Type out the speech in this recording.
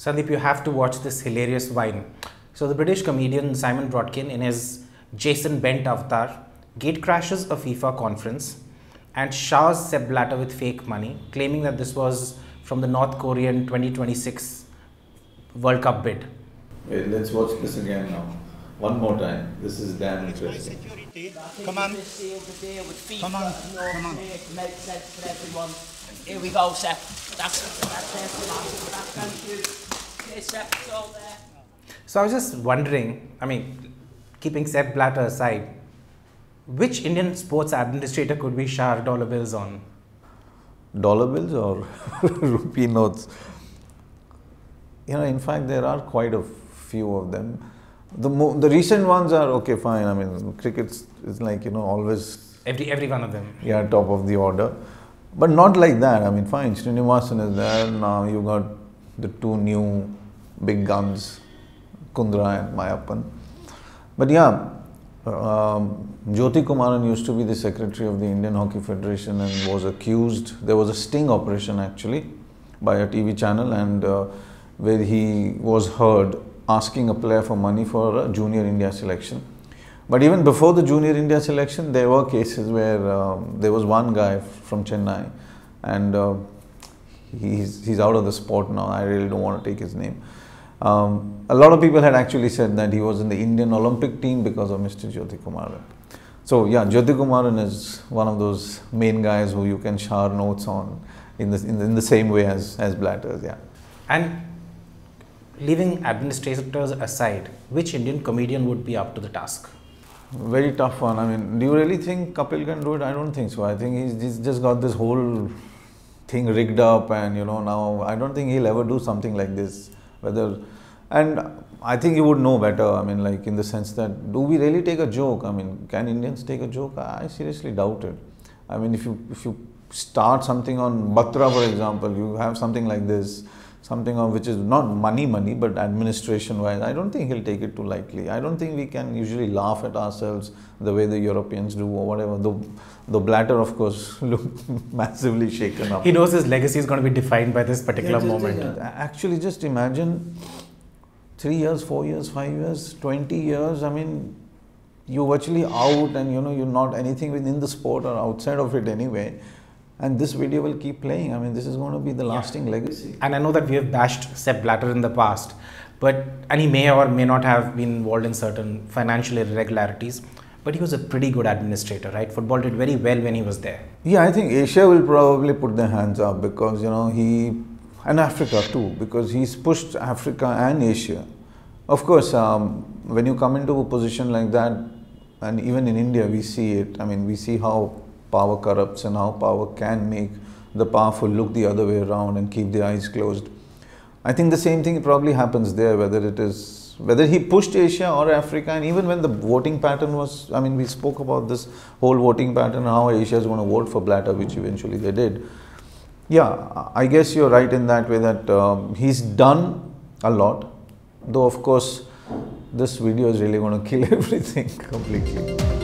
Sandeep, you have to watch this hilarious vine. So the British comedian Simon Brodkin, in his Jason Bent avatar, gate crashes a FIFA conference and showers Sepp Blatter with fake money, claiming that this was from the North Korean 2026 World Cup bid. Wait, let's watch this again now. One more time. This is damn interesting. Come on. Come on. Come on. Here we go, Sepp. That's thank you. Okay, Sepp, it's all there. So I was just wondering, I mean, keeping Sepp Blatter aside, which Indian sports administrator could we shower dollar bills on? Dollar bills or rupee notes? You know, in fact, there are quite a few of them. The recent ones are okay, fine. I mean, cricket is like, you know, always Every one of them. yeah, top of the order. But not like that. I mean, fine, Srinivasan is there. Now you got the two new big guns, Kundra and Mayappan. But yeah, Jyoti Kumaran used to be the secretary of the Indian Hockey Federation and was accused. There was a sting operation actually by a TV channel, and where he was heard asking a player for money for a junior India selection. But even before the junior India selection, there were cases where there was one guy from Chennai, and he's out of the sport now. I really don't want to take his name. A lot of people had actually said that he was in the Indian Olympic team because of Mr. Jyoti Kumaran. So yeah, Jyoti Kumaran is one of those main guys who you can shower notes on in the same way as Blatters. Yeah. And leaving administrators aside, which Indian comedian would be up to the task? Very tough one. I mean, do you really think Kapil can do it? I don't think so. I think he's just got this whole thing rigged up, and you know, now I don't think he'll ever do something like this. And I think he would know better. I mean, like in the sense that, do we really take a joke? I mean, can Indians take a joke? I seriously doubt it. I mean, if you start something on Batra, for example, you have something like this, something of which is not money, but administration wise, I don't think he'll take it too lightly. I don't think we can usually laugh at ourselves the way the Europeans do or whatever. The Blatter, of course, looked massively shaken up. He knows his legacy is going to be defined by this particular moment. Actually, just imagine 3 years, 4 years, 5 years, 20 years. I mean, you're virtually out, and you know, you're not anything within the sport or outside of it anyway. And this video will keep playing. I mean, this is going to be the lasting legacy. And I know that we have bashed Sepp Blatter in the past, and he may or may not have been involved in certain financial irregularities, but he was a pretty good administrator, right? Football did very well when he was there. Yeah, I think Asia will probably put their hands up because, you know, and Africa too, because he's pushed Africa and Asia. Of course, when you come into a position like that, and even in India, we see it. I mean, we see how power corrupts and how power can make the powerful look the other way around and keep their eyes closed. I think the same thing probably happens there, whether he pushed Asia or Africa. And even when the voting pattern was, I mean, we spoke about this whole voting pattern, how Asia is going to vote for Blatter, which eventually they did. Yeah, I guess you're right in that way that he's done a lot, though of course this video is really going to kill everything completely.